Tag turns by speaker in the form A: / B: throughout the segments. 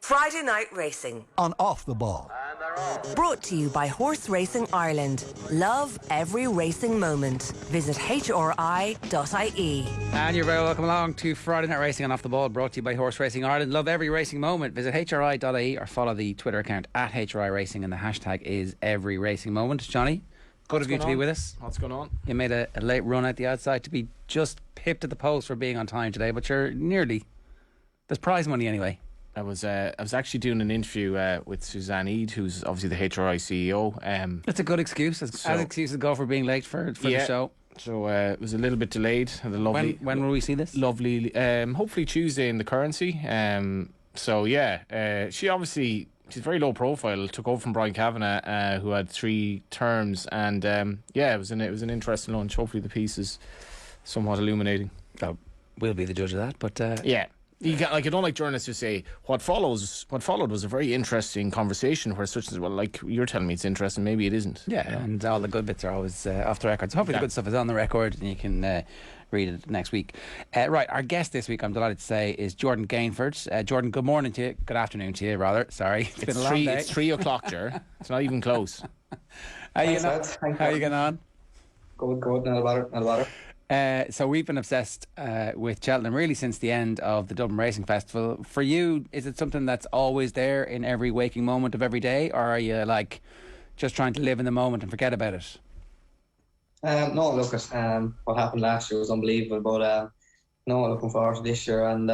A: Friday Night Racing
B: on Off the Ball.
A: Brought to you by Horse Racing Ireland. Love every racing moment. Visit hri.ie.
C: And you're very welcome along to Friday Night Racing on Off the Ball, brought to you by Horse Racing Ireland. Love every racing moment. Visit hri.ie or follow the Twitter account at HRI Racing, and the hashtag is every racing moment. Johnny, good of you to be with us.
D: What's going on?
C: You made a late run out the outside to be just pipped at the post for being on time today, but you're nearly. There's prize money anyway.
D: I was actually doing an interview with Suzanne Eade, who's obviously the HRI CEO.
C: That's a good excuse. As excuses go for being late for the show.
D: So it was a little bit delayed.
C: When will we see this?
D: Lovely. Hopefully Tuesday in the Currency. She's very low profile. Took over from Brian Kavanagh, who had 3 terms, and it was an interesting lunch. Hopefully the piece is somewhat illuminating.
C: Oh, we'll be the judge of that. But
D: yeah. I don't like journalists who say what followed was a very interesting conversation, where such as, well, like you're telling me it's interesting, maybe it isn't.
C: Yeah, you know? And all the good bits are always off the record. So hopefully the good stuff is on the record and you can read it next week. Right, our guest this week, I'm delighted to say, is Jordan Gainford. Jordan, good morning to you. Good afternoon to you, rather. Sorry, it's been a long day.
D: It's 3 o'clock, Ger. It's not even close.
C: How are you getting on?
E: Good, not a bother.
C: So we've been obsessed with Cheltenham really since the end of the Dublin Racing Festival. For you, is it something that's always there in every waking moment of every day, or are you like just trying to live in the moment and forget about it?
E: No, look at what happened last year was unbelievable, but looking forward to this year, and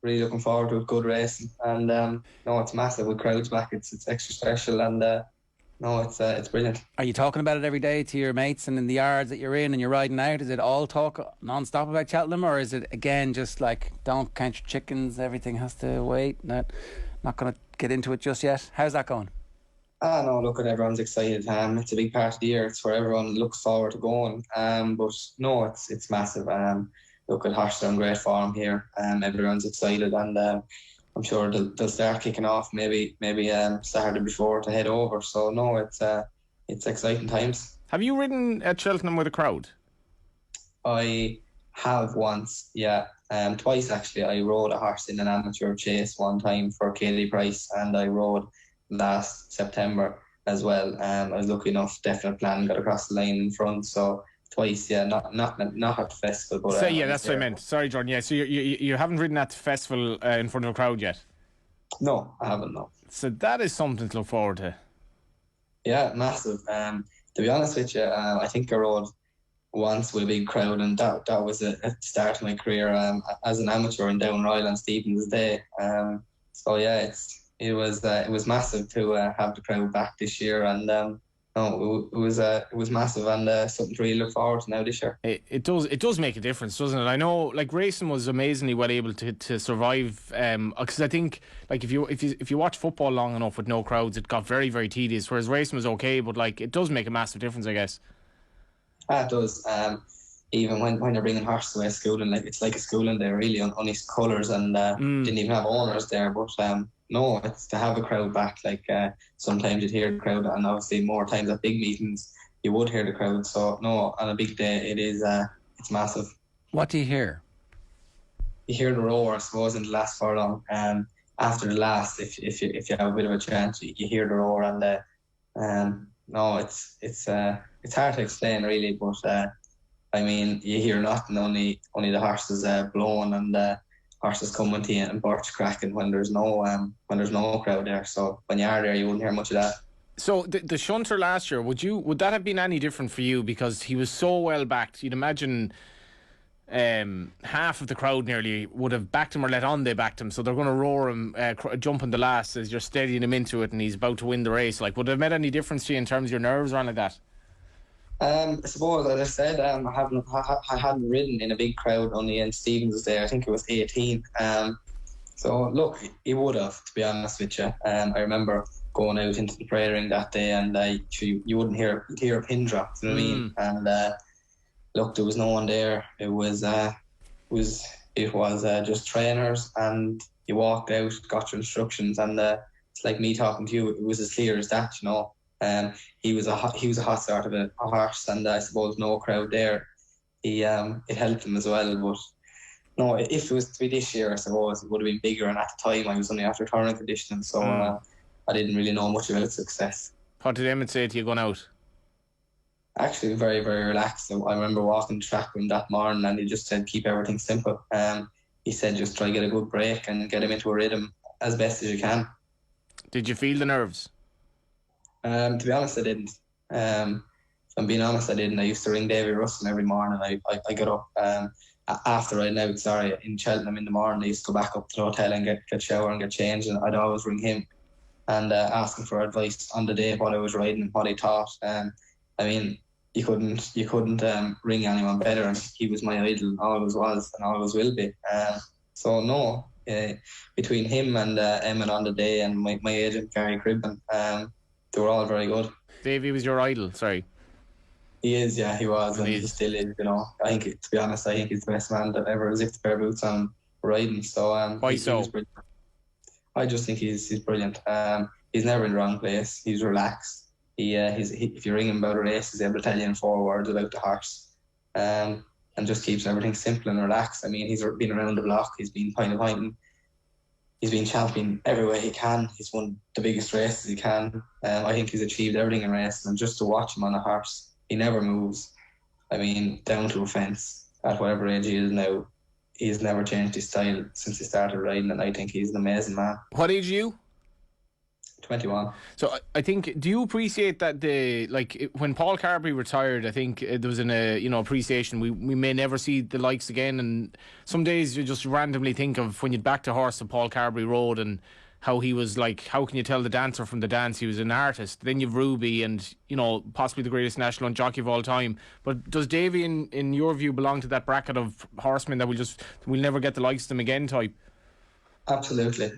E: really looking forward to a good racing. And it's massive with crowds back. It's extra special, and it's brilliant.
C: Are you talking about it every day to your mates and in the yards that you're in and you're riding out? Is it all talk non-stop about Cheltenham, or is it again just like don't count your chickens, everything has to wait, not going to get into it just yet? How's that going?
E: No, look, everyone's excited. It's a big part of the year. It's where everyone looks forward to going. But no, it's massive. Look, Horse are in great form here. Everyone's excited, and I'm sure they'll start kicking off maybe Saturday before to head over. So no, it's exciting times.
D: Have you ridden at Cheltenham with a crowd?
E: I have once, yeah. Twice actually. I rode a horse in an amateur chase one time for Katie Price, and I rode last September as well. I was lucky enough, definite plan, got across the line in front, so twice, yeah, not at the festival, but
D: that's what I meant. Sorry, Jordan. Yeah, so you haven't ridden at the festival in front of a crowd yet?
E: No, I haven't. No.
D: So that is something to look forward to.
E: Yeah, massive. To be honest with you, I think I rode once with a big crowd, and that was at the start of my career as an amateur in Down Royal on Stephen's Day. So yeah, it was massive to have the crowd back this year, and. No, it was massive, and something to really look forward to now this year.
D: It does make a difference, doesn't it? I know, like, racing was amazingly well able to survive. Because I think, like, if you watch football long enough with no crowds, it got very, very tedious. Whereas racing was okay, but like it does make a massive difference, I guess.
E: It does. Even when you're bringing horses away schooling, like it's like a schooling day, really, on his colours, and didn't even have owners there, but. No, it's to have a crowd back. Like sometimes you'd hear the crowd, and obviously more times at big meetings you would hear the crowd. So no, on a big day it is. It's massive.
C: What do you hear?
E: You hear the roar, I suppose, in the last furlong. After the last, if you have a bit of a chance, you hear the roar, and no, it's hard to explain really, but I mean, you hear nothing, only the horses blowing and. Horses coming to you and birch cracking when there's no crowd there. So when you are there, you wouldn't hear much of that.
D: So the shunter last year, would that have been any different for you, because he was so well backed? You'd imagine half of the crowd nearly would have backed him or let on they backed him, so they're going to roar him, jumping the last as you're steadying him into it, and he's about to win the race. Like, would it have made any difference to you in terms of your nerves or anything like that?
E: I suppose, as I said, I hadn't ridden in a big crowd, only in Stephen's Day. I think it was 18. So look, he would have, to be honest with you. I remember going out into the prayer ring that day, and you wouldn't hear a pin drop. You know what I mean? And look, there was no one there. It was just trainers, and you walked out, got your instructions, and it's like me talking to you. It was as clear as that, you know. He was a hot start of a horse, and I suppose no crowd there. It helped him as well. But No, if it was to be this year, I suppose it would have been bigger. And at the time, I was only after turning conditioning, so I didn't really know much about its success.
D: What did Emmett say to you going out?
E: Actually, very, very relaxed. So I remember walking the track with him that morning, and he just said, keep everything simple. He said, just try to get a good break and get him into a rhythm as best as you can.
D: Did you feel the nerves?
E: To be honest, I didn't. If I'm being honest, I didn't. I used to ring Davy Russell every morning. I got up after riding out, in Cheltenham in the morning. I used to go back up to the hotel and get shower and get changed, and I'd always ring him and ask him for advice on the day, what I was riding and what he thought. I mean, you couldn't ring anyone better, and he was my idol, always was and always will be. So no, between him and Emmett on the day and my agent Gary Cribben, they were all very good.
D: Davey was your idol, sorry.
E: He is, yeah, he was, and he still is. I think, to be honest, I think he's the best man that ever zipped a pair of boots on riding. So
D: why so?
E: I just think he's brilliant. He's never in the wrong place. He's relaxed. If you ring him about a race, he's able to tell you in 4 words about the horse, and just keeps everything simple and relaxed. I mean, he's been around the block. He's been pointing. He's been champion everywhere he can. He's won the biggest races he can. I think he's achieved everything in racing, and just to watch him on a horse, he never moves. I mean, down to a fence at whatever age he is now, he's never changed his style since he started riding, and I think he's an amazing man.
D: What age are you?
E: 21.
D: So I think, do you appreciate that when Paul Carberry retired, I think there was an appreciation. We may never see the likes again, and some days you just randomly think of when you'd back to horse that Paul Carberry rode and how he was like, how can you tell the dancer from the dance? He was an artist. Then you've Ruby and, possibly the greatest national jockey of all time. But does Davy, in your view, belong to that bracket of horsemen that we'll never get the likes of them again type?
E: Absolutely.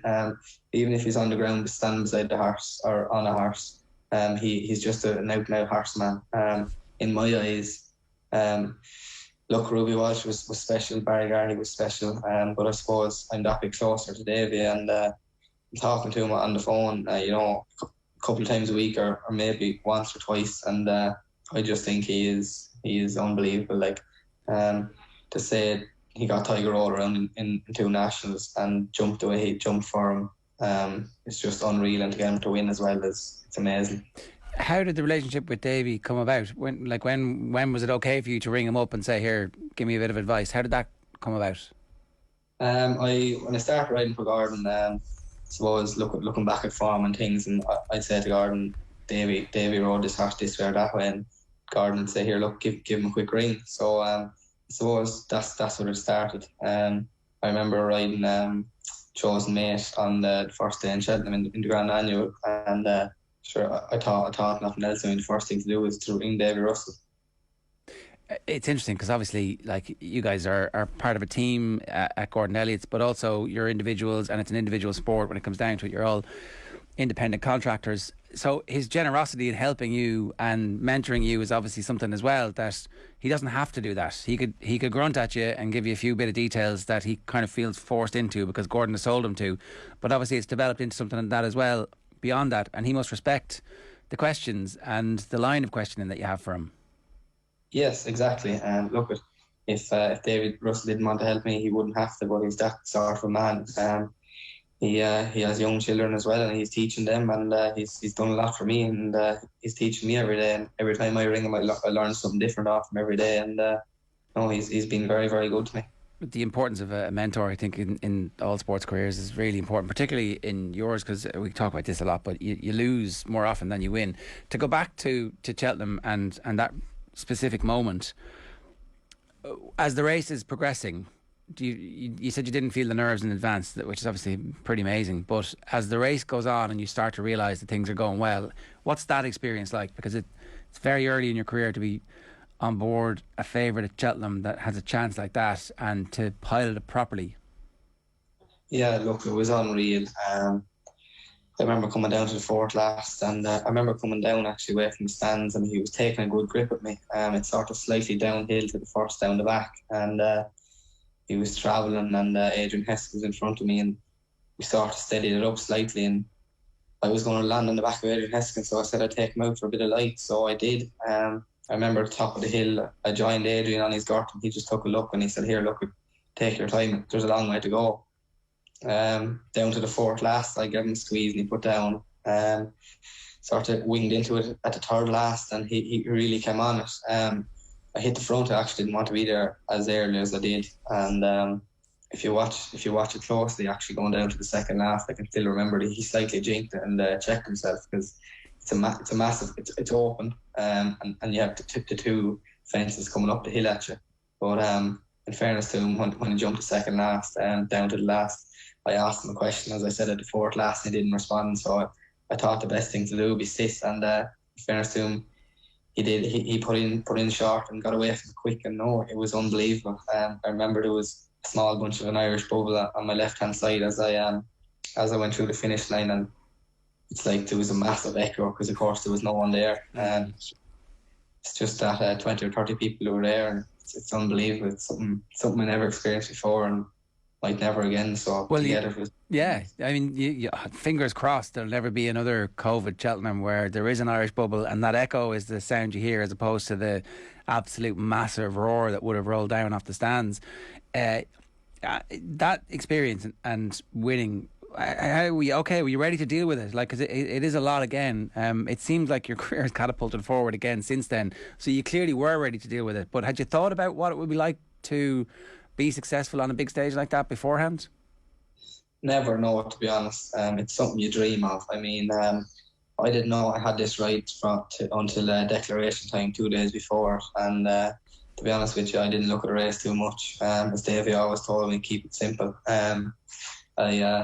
E: Even if he's on the ground, standing beside the horse or on a horse, he's just an out-and-out horseman. In my eyes, look, Ruby Walsh was special, Barry Garney was special, but I suppose I'm that bit closer to Davy, and talking to him on the phone, a couple of times a week or maybe once or twice, and I just think he is unbelievable. To say he got Tiger all around in 2 nationals and jumped the way he jumped for him, it's just unreal, and to get him to win as well, it's amazing.
C: How did the relationship with Davy come about? When was it okay for you to ring him up and say, here, give me a bit of advice? How did that come about?
E: When I started riding for Gordon, I suppose looking back at form and things, and I'd say to Gordon, Davy rode this horse this way or that way, and Gordon would say, here, look, give him a quick ring. So I suppose that's where it started. I remember riding Chosen Mate on the first day in Cheltenham in the Grand Annual, and I thought nothing else. I mean, the first thing to do was to ring Davy Russell.
C: It's interesting because obviously, like, you guys are part of a team at Gordon Elliott's, but also you're individuals, and it's an individual sport when it comes down to it. You're all independent contractors. So his generosity in helping you and mentoring you is obviously something as well, that he doesn't have to do that. He could grunt at you and give you a few bit of details that he kind of feels forced into because Gordon has told him to. But obviously it's developed into something like that as well beyond that, and he must respect the questions and the line of questioning that you have for him. Yes,
E: exactly. Look, if David Russell didn't want to help me, he wouldn't have to, but he's that sort of a man. He has young children as well, and he's teaching them, and he's done a lot for me, and he's teaching me every day. And every time I ring him, I learn something different off him every day. And he's been very, very good to me.
C: The importance of a mentor, I think, in all sports careers is really important, particularly in yours, because we talk about this a lot, but you lose more often than you win. To go back to Cheltenham and that specific moment, as the race is progressing, you said you didn't feel the nerves in advance, which is obviously pretty amazing, but as the race goes on and you start to realise that things are going well, what's that experience like? Because it's very early in your career to be on board a favourite at Cheltenham that has a chance like that, and to pilot it properly.
E: Yeah, look, it was unreal. I remember coming down to the 4th last, and I remember coming down actually away from the stands, and he was taking a good grip at me. It's sort of slightly downhill to the first down the back, and he was travelling, and Adrian Hesketh was in front of me, and we sort of steadied it up slightly, and I was going to land on the back of Adrian Hesketh, so I said I'd take him out for a bit of light, so I did. I remember at the top of the hill, I joined Adrian on his gurt, and he just took a look, and he said, here, look, take your time. There's a long way to go. Down to the fourth last, I gave him a squeeze and he put down. Sort of winged into it at the third last, and he really came on it. I hit the front. I actually didn't want to be there as early as I did, and if you watch it closely, actually going down to the second last, I can still remember that he slightly jinked it and checked himself, because it's a massive. It's open, and you have to tip the two fences coming up the hill at you. But in fairness to him, when he jumped the second last and down to the last, I asked him a question, as I said, at the fourth last, and he didn't respond. So I thought the best thing to do would be sit, and in fairness to him, he did. He put in short and got away from it quick, and no, it was unbelievable. I remember there was a small bunch of an Irish bubble on my left hand side as I went through the finish line, and it's like there was a massive echo, because of course there was no one there. It's just that 20 or 30 people who were there, and it's unbelievable. It's something I never experienced before, and might never again. So it was.
C: Yeah, I mean, you, fingers crossed there'll never be another COVID Cheltenham where there is an Irish bubble and that echo is the sound you hear, as opposed to the absolute massive roar that would have rolled down off the stands. That experience and winning, were you ready to deal with it? Like, 'cause it is a lot again. It seems like your career has catapulted forward again since then, so you clearly were ready to deal with it. But had you thought about what it would be like to be successful on a big stage like that beforehand?
E: Never know, to be honest. It's something you dream of. I mean, I didn't know I had this right until declaration time 2 days before, and to be honest with you, I didn't look at the race too much. As Davey always told me, keep it simple. I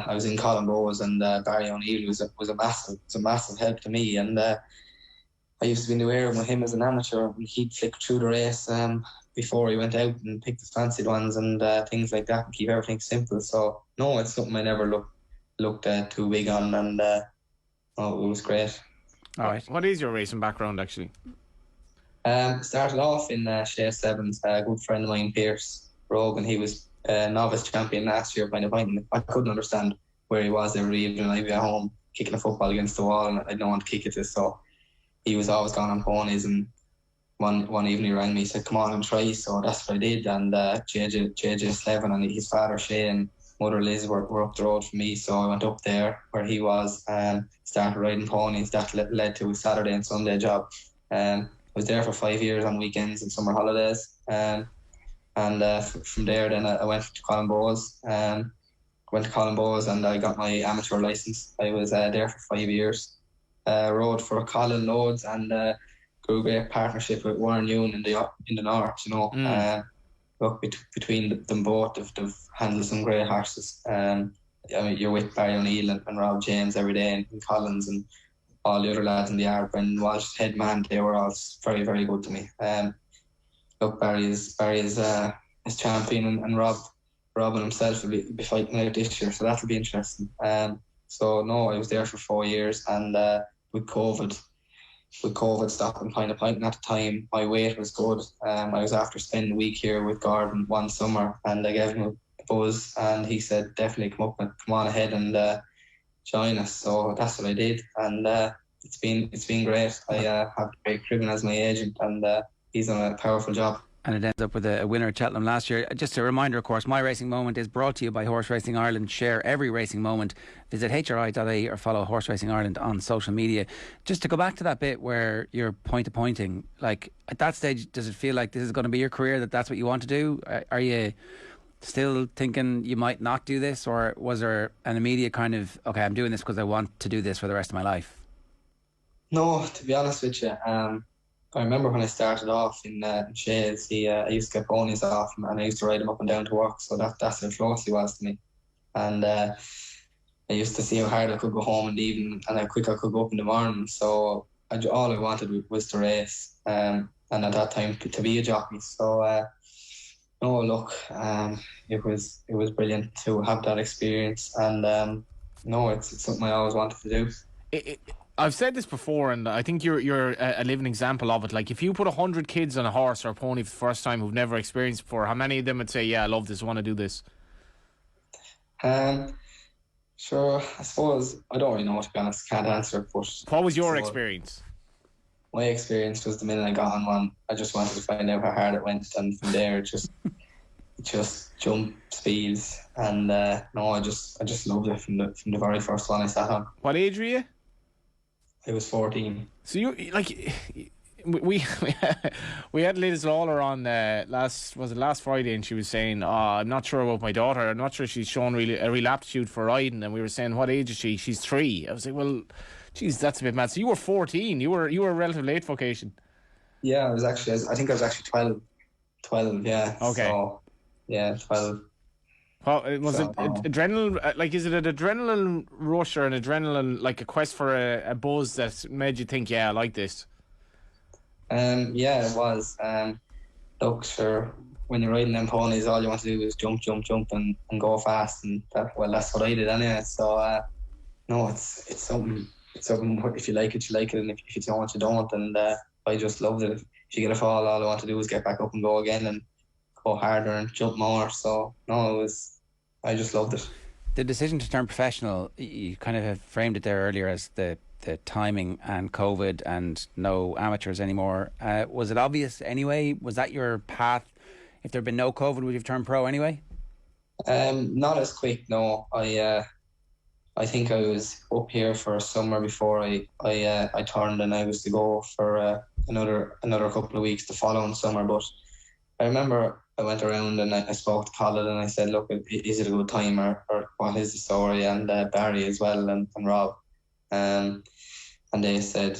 E: was in Colin Bowes, and Barry O'Neill was a massive help to me, and I used to be in the air with him as an amateur, and he'd flick through the race before he went out and picked his fancied ones and things like that, and keep everything simple. So no, it's something I never looked too big on, and it was great.
D: All right. What is your racing background actually?
E: Started off in Shea Sevens. A good friend of mine, Pierce Rogan, he was novice champion last year by the point. I couldn't understand where he was every evening. I'd be at home kicking a football against the wall, and I didn't want to kick it to, so he was always gone on ponies, and one evening he rang me, he said, come on and try. So that's what I did, and JJ Slevin and his father Shea and mother Liz were up the road from me, so I went up there where he was and started riding ponies. That led to a Saturday and Sunday job. I was there for 5 years on weekends and summer holidays, and from there then I went to Colin Bowes, and I got my amateur licence. I was there for 5 years. Rode for Colin loads, and grew a great partnership with Warren Ewan in the north. You know, look, between them both, they've handled some great horses. I mean, you're with Barry O'Neill and Rob James every day, and Collins and all the other lads in the yard. When Walsh head man, they were all very, very good to me. Look, Barry is champion, and Rob and himself will be fighting out this year, so that'll be interesting. So no, I was there for 4 years, and with COVID stopping point of point, and at the time my weight was good. I was after spending a week here with Gordon one summer, and I gave him a buzz, and he said definitely come on ahead and join us. So that's what I did, and it's been great. I have Craig Cribben as my agent, and he's done a powerful job. And it ends up with a winner at Cheltenham last year. Just a reminder, of course, My Racing Moment is brought to you by Horse Racing Ireland. Share every racing moment. Visit hri.ie or follow Horse Racing Ireland on social media. Just to go back to that bit where you're point-to-pointing, like at that stage, does it feel like this is going to be your career, that's what you want to do? Are you still thinking you might not do this, or was there an immediate kind of, okay, I'm doing this because I want to do this for the rest of my life? No, to be honest with you, I remember when I started off in Shades, I used to get ponies off him, and I used to ride him up and down to work, so that's how close he was to me. And I used to see how hard I could go home in the evening and how quick I could go up in the morning. So all I wanted was to race, and at that time to be a jockey. So no, look, it was brilliant to have that experience, and no, it's something I always wanted to do. I've said this before, and I think you're a living example of it. Like, if you put 100 kids on a horse or a pony for the first time who've never experienced before, how many of them would say, yeah, I love this, I want to do this? Sure, I suppose, I don't really know, to be honest, can't answer. But what was your experience? My experience was the minute I got on one, I just wanted to find out how hard it went, and from there it just jump speeds, and no, I just loved it from the very first one I sat on.
D: What age were you?
E: I was 14.
D: So you like we we had Liz Lawler on last Friday, and she was saying, I'm not sure about my daughter. I'm not sure she's shown really a real aptitude for riding. And we were saying, what age is she? She's 3. I was like, well, geez, that's a bit mad. So you were 14. You were a relatively late vocation.
E: Yeah, I think I was actually 12. 12, yeah.
D: Okay.
E: So, yeah, 12.
D: Was it adrenaline? Like, is it an adrenaline rush or an adrenaline, like a quest for a buzz that made you think, yeah, I like this?
E: Yeah, it was. Look, sure, when you're riding them ponies, all you want to do is jump, and go fast, and that's what I did anyway. So, no, it's something. It's something. If you like it, you like it, and if you don't, you don't. And I just loved it. If you get a fall, all I want to do is get back up and go again, and go harder and jump more. So no, I just loved it.
C: The decision to turn professional, you kind of have framed it there earlier as the timing and COVID and no amateurs anymore. Was it obvious anyway? Was that your path? If there had been no COVID, would you have turned pro anyway?
E: Not as quick, no. I think I was up here for a summer before I turned, and I was to go for another couple of weeks the following summer. But I remember I went around and I spoke to Colin and I said, look, is it a good time or what is the story? And Barry as well and Rob. And they said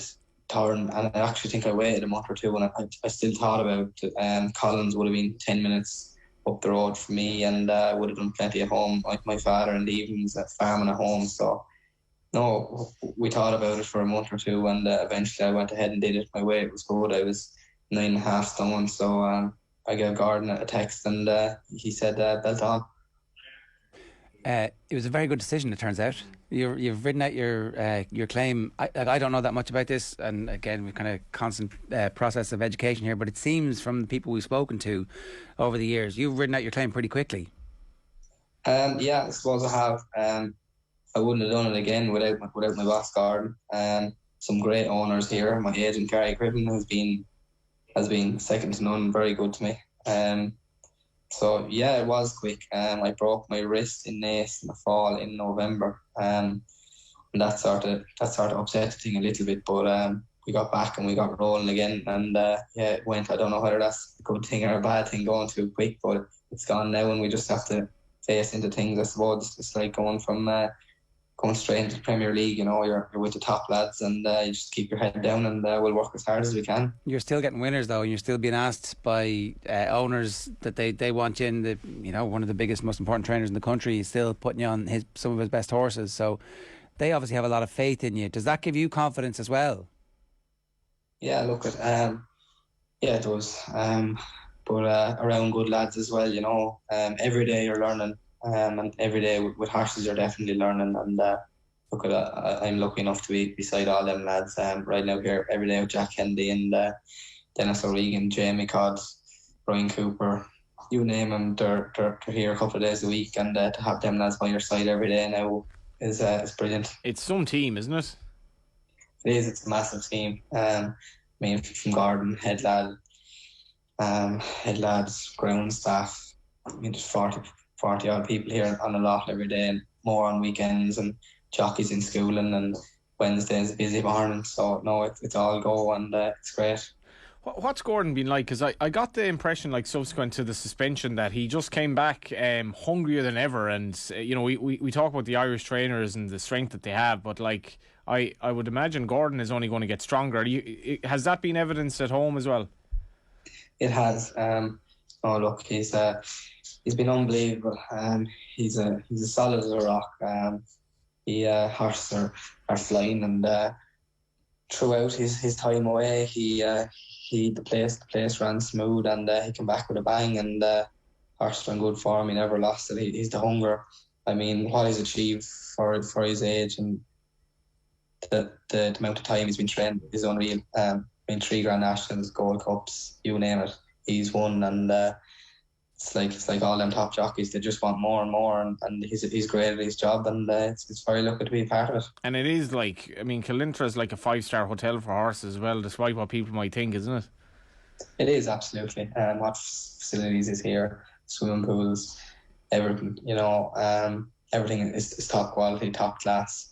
E: turn, and I actually think I waited a month or two, and I still thought about it. Collins would have been 10 minutes up the road for me, and I would have done plenty at home, like my father in the evenings at farming at home. So no, we thought about it for a month or two, and eventually I went ahead and did it. My weight was good. I was 9.5 stone, so I gave Gordon a text, and he said belt on.
C: It was a very good decision, it turns out. You've written out your claim. I don't know that much about this, and again, we've kind of constant process of education here, but it seems from the people we've spoken to over the years, you've written out your claim pretty quickly.
E: Yeah, I suppose I have. I wouldn't have done it again without my boss Gordon. Some great owners here. My agent Gary Cribben has been second to none, very good to me. So yeah, it was quick. I broke my wrist in Naas in the fall in November, and that sort of upset the thing a little bit. But we got back and we got rolling again, and yeah, it went. I don't know whether that's a good thing or a bad thing going too quick, but it's gone now, and we just have to face into things. I suppose it's like going straight into the Premier League. You know, you're with the top lads, and you just keep your head down, and we'll work as hard as we can.
C: You're still getting winners though, and you're still being asked by owners that they want you in. One of the biggest, most important trainers in the country is still putting you on some of his best horses. So they obviously have a lot of faith in you. Does that give you confidence as well?
E: Yeah, look at yeah, it does. But around good lads as well. Every day you're learning. And every day with horses you're definitely learning, and look at I'm lucky enough to be beside all them lads right now here every day with Jack Kennedy and Dennis O'Regan, Jamie Codd, Brian Cooper, you name them, they're here a couple of days a week, and to have them lads by your side every day now is brilliant.
D: It's some team, isn't it?
E: It is. It's a massive team. I mean, from Gordon, head lads, ground staff. I mean, there's 40 odd people here on a lot every day, and more on weekends, and jockeys in schooling, and Wednesdays a busy morning. So no, it's all go, and it's great.
D: What's Gordon been like? Because I got the impression, like, subsequent to the suspension, that he just came back hungrier than ever. And we talk about the Irish trainers and the strength that they have, but like I would imagine Gordon is only going to get stronger. Has that been evidenced at home as well?
E: It has. Oh look, he's been unbelievable. He's as solid as a rock. Horses are flying, and throughout his time away, the place ran smooth, and he came back with a bang, and horses are in good form. He never lost it. He's the hunger. I mean, what he's achieved for his age, and the amount of time he's been trained is unreal. I mean, 3 Grand Nationals, Gold Cups, you name it, he's won, and it's like all them top jockeys, they just want more and more, and he's great at his job, and it's very lucky to be a part of it. And
D: it is like, I mean, Killintra is like a 5-star hotel for horses as well, despite what people might think, isn't it?
E: It is, absolutely. What facilities is here, swimming pools, everything. Everything is top quality, top class.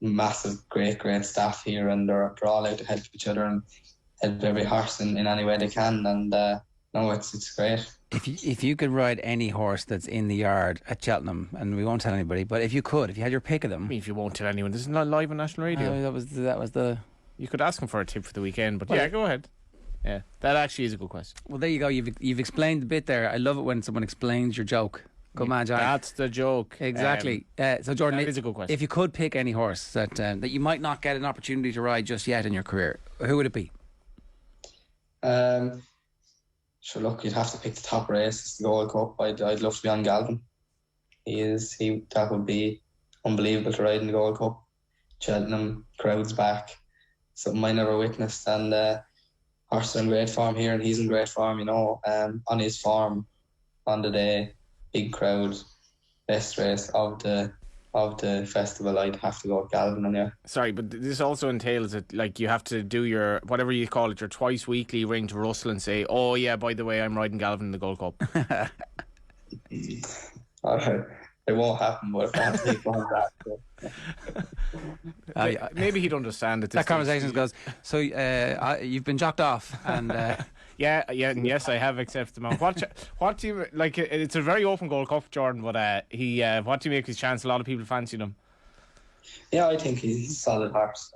E: Massive, great staff here, and they're all out to help each other and help every horse in any way they can. And no, it's great.
C: If you could ride any horse that's in the yard at Cheltenham, and we won't tell anybody, but if you had your pick of them.
D: I mean, if you won't tell anyone, this is not live on national radio.
C: That was the.
D: You could ask him for a tip for the weekend, but yeah, go ahead. Yeah, that actually is a good question.
C: Well, there you go. You've explained the bit there. I love it when someone explains your joke. Good man, John.
D: That's the joke.
C: Exactly. So, Jordan,
D: that is a good question.
C: If you could pick any horse that you might not get an opportunity to ride just yet in your career, who would it be?
E: Sure, look, you'd have to pick the top race. It's the Gold Cup. I'd love to be on Galvin. That would be unbelievable to ride in the Gold Cup. Cheltenham, crowds back, something I never witnessed. And horses are in great form here, and he's in great form. On his farm, on the day, big crowd, best race of the festival. I'd have to go with Galvin. And yeah.
D: Sorry, but this also entails that, like, you have to do your, whatever you call it, your twice weekly ring to Russell and say, oh yeah, by the way, I'm riding Galvin in the Gold Cup.
E: It won't happen, but if I have to take one back.
D: Maybe he'd understand it.
C: That conversation goes, so you've been jocked off, and
D: yeah, and yes, I have accepted him. What do you like? It's a very open Gold Cup, Jordan. But what do you make his chance? A lot of people fancy him.
E: Yeah, I think he's a solid horse.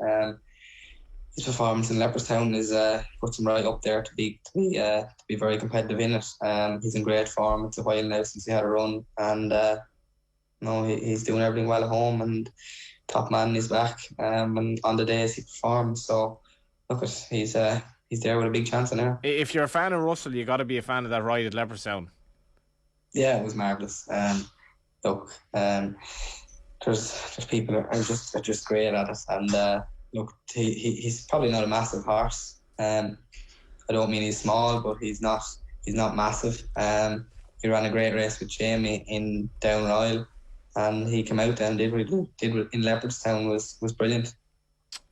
E: His performance in Leopardstown is puts him right up there to be very competitive in it. He's in great form. It's a while now since he had a run, and he's doing everything well at home, and top man is back. And on the days he performs, so look, he's there with a big chance in there.
D: If you're a fan of Russell, you got to be a fan of that ride at Leopardstown.
E: Yeah, it was marvellous. There's people that are just great at it, and look, he's probably not a massive horse. I don't mean he's small, but he's not massive. He ran a great race with Jamie in Down Royal, and he came out there and did what he did in Leopardstown was brilliant.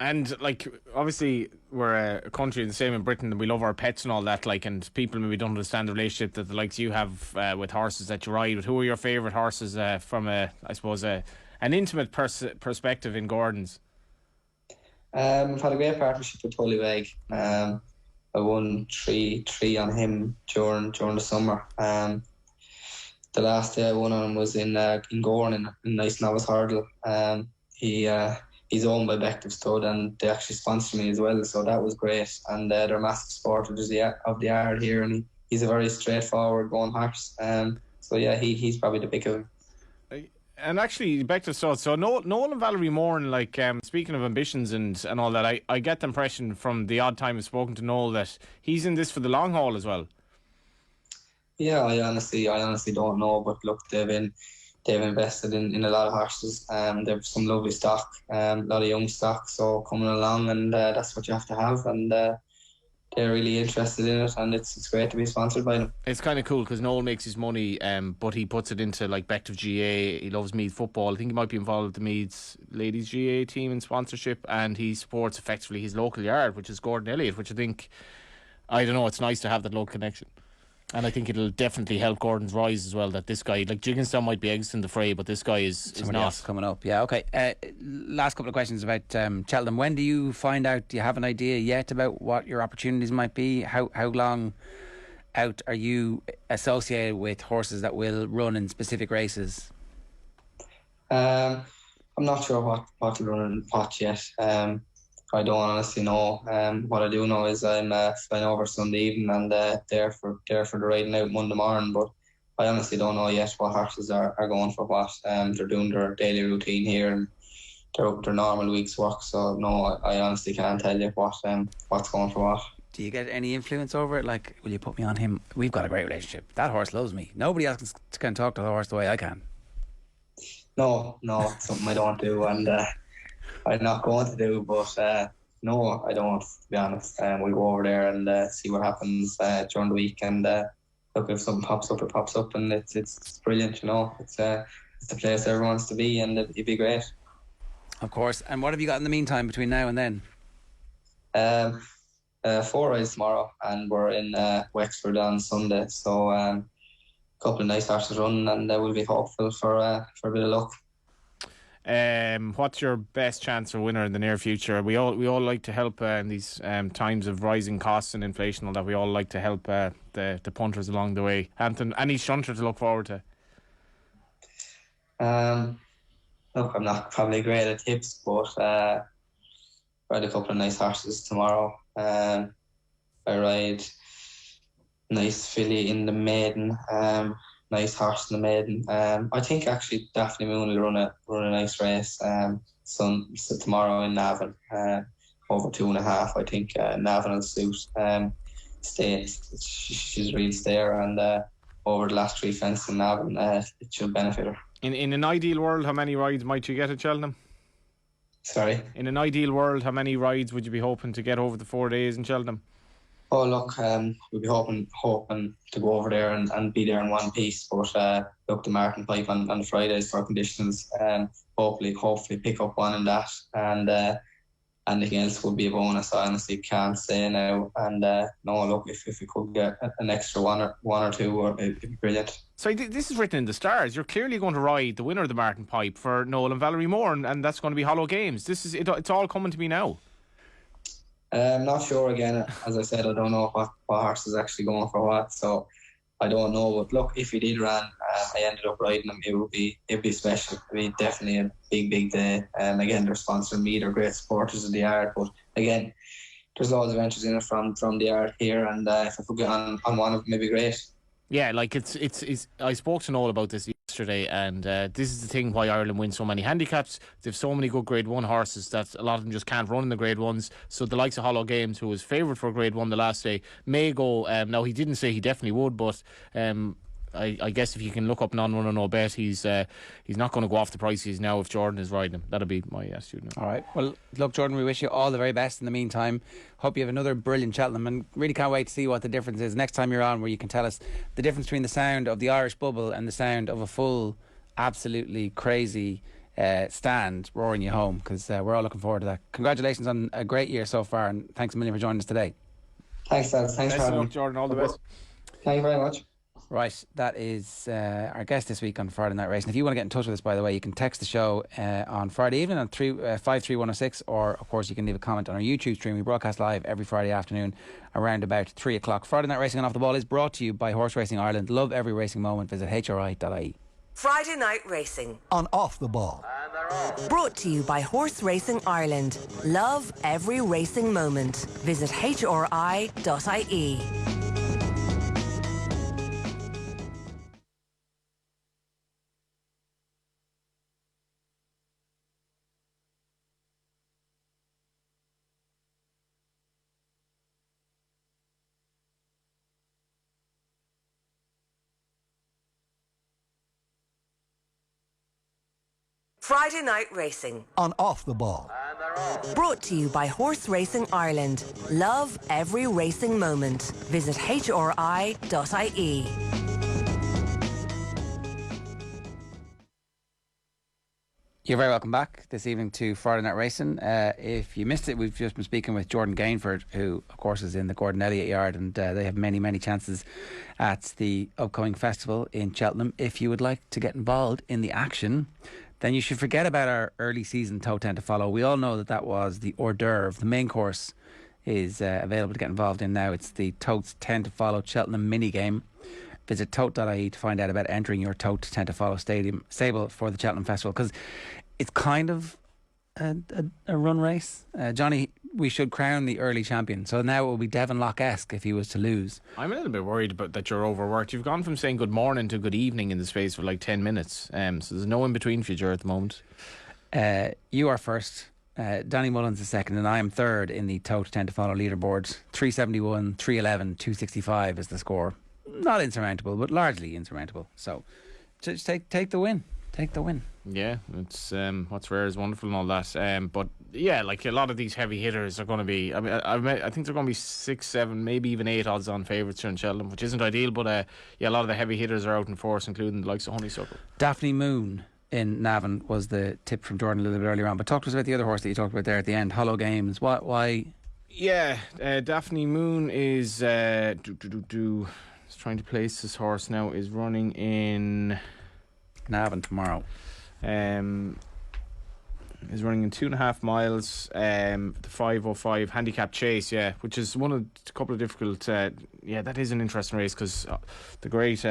D: And like, obviously we're a country the same in Britain, and we love our pets and all that, like, and people maybe don't understand the relationship that the likes you have with horses that you ride with. Who are your favourite horses from an intimate perspective in Gordon's?
E: I've had a great partnership with Tullywag. I won three on him during the summer. The last day I won on him was in Gorn in a nice novice hurdle. He's owned by Bective Stud, and they actually sponsored me as well, so that was great. And they're massive supporters of the yard here, and he's a very straightforward going horse. So yeah, he's probably the pick of him.
D: And actually, Bective Stud, so Noel and Valerie Moran, like, speaking of ambitions and all that, I get the impression from the odd time I've spoken to Noel that he's in this for the long haul as well.
E: Yeah, I honestly don't know, but look, they've invested in a lot of horses. They've some lovely stock, a lot of young stock, so coming along, and that's what you have to have. And they're really interested in it, and it's great to be sponsored by them. It's
D: kind of cool because Noel makes his money, but he puts it into like Bective GA. He loves Meath football. I think he might be involved with the Meath's ladies GA team in sponsorship, and he supports effectively his local yard, which is Gordon Elliott, which I think, I don't know, it's nice to have that local connection. And I think it'll definitely help Gordon's rise as well, that this guy, like Jigginstown might be exiting the fray, but this guy is
C: somebody
D: not.
C: Else coming up. Yeah, okay. Last couple of questions about Cheltenham. When do you find out, do you have an idea yet about what your opportunities might be? How long out are you associated with horses that will run in specific races?
E: I'm not sure what to run in the pot yet. I don't honestly know. What I do know is I'm flying over Sunday evening and there for the riding out Monday morning. But I honestly don't know yet what horses are going for what. They're doing their daily routine here and their normal week's work. So no, I honestly can't tell you what's going for what.
C: Do you get any influence over it? Like, will you put me on him? We've got a great relationship. That horse loves me. Nobody else can talk to the horse the way I can.
E: No, it's something I don't do, and I'm not going to do, but no, I don't, to be honest. We'll go over there and see what happens during the week, and look, if something pops up, it pops up, and it's brilliant, you know. It's the place everyone wants to be, and it'd be great.
C: Of course. And what have you got in the meantime between now and then?
E: 4 rides tomorrow, and we're in Wexford on Sunday, so couple of nice horses running, and we'll be hopeful for a bit of luck.
D: What's your best chance for winner in the near future? We all like to help in these times of rising costs and inflation. All that, we all like to help the punters along the way. Anton, any shunter to look forward to?
E: Look, I'm not probably great at tips, but ride a couple of nice horses tomorrow. I ride nice filly in the maiden. Nice horse in the maiden. I think actually Daphne Moon will run a nice race. So tomorrow in Navan, over 2.5. I think Navan will suit. She's really stare, and over the last 3 fences in Navan, it should benefit her.
D: In an ideal world, how many rides might you get at Cheltenham?
E: Sorry?
D: In an ideal world, how many rides would you be hoping to get over the 4 days in Cheltenham?
E: Oh, look, we'll be hoping to go over there and be there in one piece. But look, the Martin Pipe on the Fridays for conditions. Hopefully pick up one in that, and anything else would be a bonus. I honestly can't say now. And no, look, if we could get an extra one or two, it'd be brilliant.
D: So this is written in the stars. You're clearly going to ride the winner of the Martin Pipe for Noel and Valliere Moore, and that's going to be Hollow Games. It's all coming to me now.
E: I'm not sure again. As I said, I don't know what horse is actually going for what, so I don't know. But look, if he did run, I ended up riding him, it'd be special. It'd be definitely a big day. Again, they're sponsoring me. They're great supporters of the art, but again, there's loads of entries in it from the art here, and if I could get on one of them, it'd be great.
D: Yeah, like it's. I spoke to Noel about this yesterday, and this is the thing why Ireland wins so many handicaps. They've so many good Grade 1 horses that a lot of them just can't run in the Grade 1s. So the likes of Hollow Games, who was favoured for Grade 1 the last day, may go. Now, he didn't say he definitely would, but I guess if you can look up non-runner no bet, he's not going to go off the price he's now if Jordan is riding him. That'll be my student.
C: All right. Well, look, Jordan, we wish you all the very best in the meantime. Hope you have another brilliant Cheltenham, and really can't wait to see what the difference is next time you're on, where you can tell us the difference between the sound of the Irish bubble and the sound of a full, absolutely crazy stand roaring you home, because we're all looking forward to that. Congratulations on a great year so far, and thanks a million for joining us today.
E: Thanks, lads. Thanks for having me,
D: Jordan. All the best.
E: Thank you very much.
C: Right, that is our guest this week on Friday Night Racing. If you want to get in touch with us, by the way, you can text the show on Friday evening on 53106, or of course you can leave a comment on our YouTube stream. We broadcast live every Friday afternoon around about 3 o'clock. Friday Night Racing on Off the Ball is brought to you by Horse Racing Ireland. Love every racing moment. Visit hri.ie.
A: Friday Night Racing
B: on Off the Ball.
A: brought to you by Horse Racing Ireland. Love every racing moment. Visit hri.ie. Friday Night Racing
B: on Off the Ball.
A: brought to you by Horse Racing Ireland. Love every racing moment. Visit hri.ie.
C: You're very welcome back this evening to Friday Night Racing. If you missed it, we've just been speaking with Jordan Gainford, who of course is in the Gordon Elliott yard, and they have many chances at the upcoming festival in Cheltenham. If you would like to get involved in the action, then you should forget about our early season Tote 10 to follow. We all know that was the hors d'oeuvre. The main course is available to get involved in now. It's the Totes 10 to follow Cheltenham mini game. Visit tote.ie to find out about entering your Tote 10 to follow stable for the Cheltenham Festival, because it's kind of a run race. Johnny, we should crown the early champion. So now it will be Devon Lock-esque if he was to lose.
D: I'm a little bit worried about that you're overworked. You've gone from saying good morning to good evening in the space of like 10 minutes. So there's no in between for you at the moment.
C: You are first. Danny Mullins is second, and I am third in the Tote 10 to follow leaderboard. 371, 311, 265 is the score. Not insurmountable, but largely insurmountable. So just take the win. Take the win.
D: Yeah, it's what's rare is wonderful and all that. But yeah, like a lot of these heavy hitters are going to be. I mean, I think they're going to be 6, 7, maybe even 8 odds on favourites here in Cheltenham, which isn't ideal. But yeah, a lot of the heavy hitters are out in force, including the likes of Honeysuckle.
C: Daphne Moon in Navan was the tip from Jordan a little bit earlier on. But talk to us about the other horse that you talked about there at the end, Hollow Games. Why?
D: Yeah, Daphne Moon is Just trying to place this horse now. Is running in
C: Navan tomorrow.
D: Is running in 2.5 miles. The 5:05 handicap chase, which is one of a couple of difficult. That is an interesting race because the great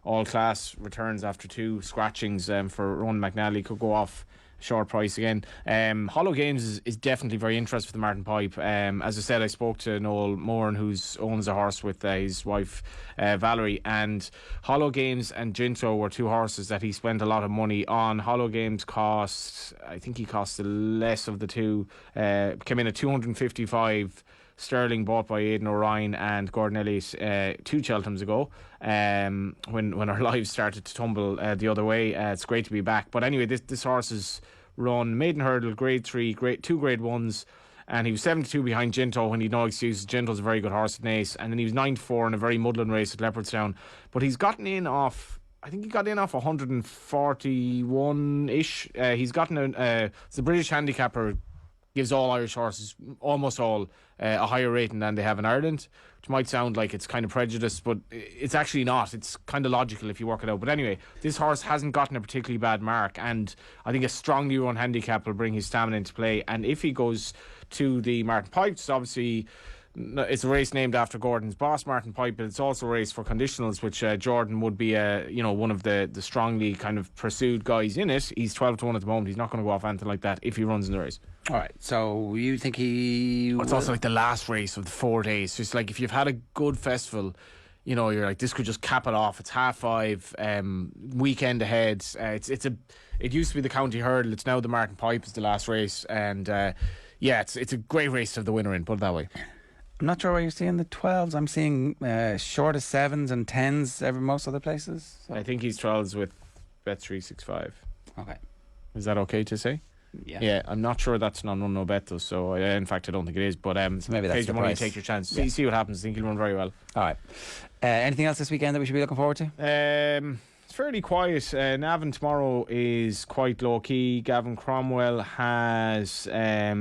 D: all class returns after 2 scratchings for Ronan McNally could go off short price again. Hollow Games is definitely very interesting for the Martin Pipe. As I said, I spoke to Noel Moran, who owns a horse with his wife Valliere, and Hollow Games and Ginto were 2 horses that he spent a lot of money on. Hollow Games I think he cost the less of the 2, came in at 255 sterling, bought by Aidan O'Ryan and Gordon Elliott 2 Cheltenhams ago, when our lives started to tumble the other way. It's great to be back. But anyway, this horse has run maiden hurdle, grade 3, 2 grade 1s, and he was 72 behind Ginto when he'd no excuses. Ginto's a very good horse at Naas, and then he was 9-4 in a very muddling race at Leopardstown. But he's gotten in off, I think he got in off 141-ish. He's gotten the British handicapper gives all Irish horses, almost all, a higher rating than they have in Ireland, which might sound like it's kind of prejudiced, but it's actually not. It's kind of logical if you work it out. But anyway, this horse hasn't gotten a particularly bad mark, and I think a strongly run handicap will bring his stamina into play. And if he goes to the Martin Pipes, obviously it's a race named after Gordon's boss, Martin Pipe, but it's also a race for conditionals, which Jordan would be one of the strongly kind of pursued guys in it. He's 12-1 at the moment. He's not going to go off anything like that if he runs in the race.
C: All right, so you think he...
D: It's also like the last race of the 4 days. So it's like if you've had a good festival, you're like, this could just cap it off. It's 5:30, weekend ahead. It used to be the county hurdle. It's now the Martin Pipe is the last race, and it's a great race to have the winner in. Put it that way.
C: I'm not sure where you're seeing the 12s. I'm seeing short of 7s and 10s most other places. So.
D: I think he's 12s with Bet365.
C: Okay.
D: Is that okay to say? Yeah, I'm not sure that's no bet though. So in fact, I don't think it is. But
C: so maybe that's the price.
D: Take your chance. See what happens. I think he'll run very well.
C: All right. Anything else this weekend that we should be looking forward to?
D: It's fairly quiet. Navan tomorrow is quite low key. Gavin Cromwell has a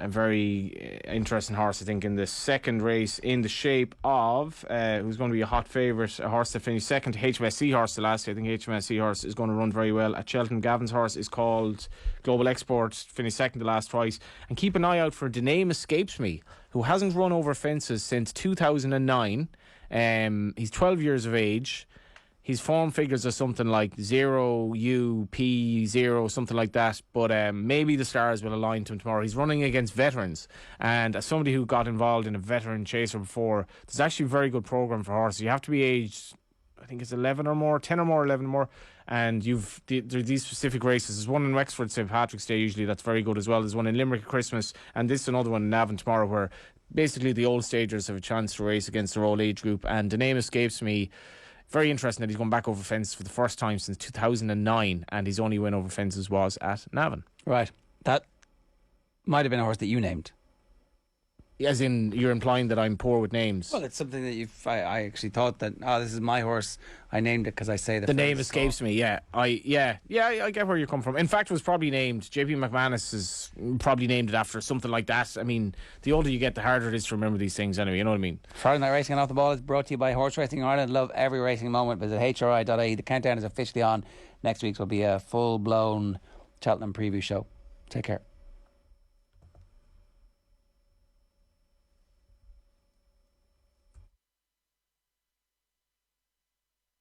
D: very interesting horse, I think, in the second race, in the shape of who's going to be a hot favourite, a horse that finished second to HMSC horse the last year. I think HMSC horse is going to run very well at Cheltenham. Gavin's horse is called Global Export, finished second the last twice. And keep an eye out for The Name Escapes Me, who hasn't run over fences since 2009. He's 12 years of age. His form figures are something like 0, U, P, 0, something like that. But maybe the stars will align to him tomorrow. He's running against veterans. And as somebody who got involved in a veteran chaser before, there's actually a very good programme for horses. You have to be aged, I think it's 11 or more, 10 or more, 11 or more. And there's these specific races. There's one in Wexford, St. Patrick's Day, usually. That's very good as well. There's one in Limerick at Christmas. And this is another one in Navan tomorrow, where basically the old stagers have a chance to race against their old age group. And The Name Escapes Me. Very interesting that he's gone back over fences for the first time since 2009, and his only win over fences was at Navan.
C: Right. That might have been a horse that you named.
D: As in, you're implying that I'm poor with names.
C: Well, it's something that I actually thought that, this is my horse. I named it because I say
D: the name escapes me. I get where you come from. In fact, it was probably named. JP McManus is probably named it after something like that. I mean, the older you get, the harder it is to remember these things. Anyway, you know what I mean.
A: Friday Night Racing and Off the Ball is brought to you by Horse Racing Ireland. Love every racing moment. Visit hri.ie. The countdown is officially on. Next week's will be a full blown Cheltenham preview show. Take care.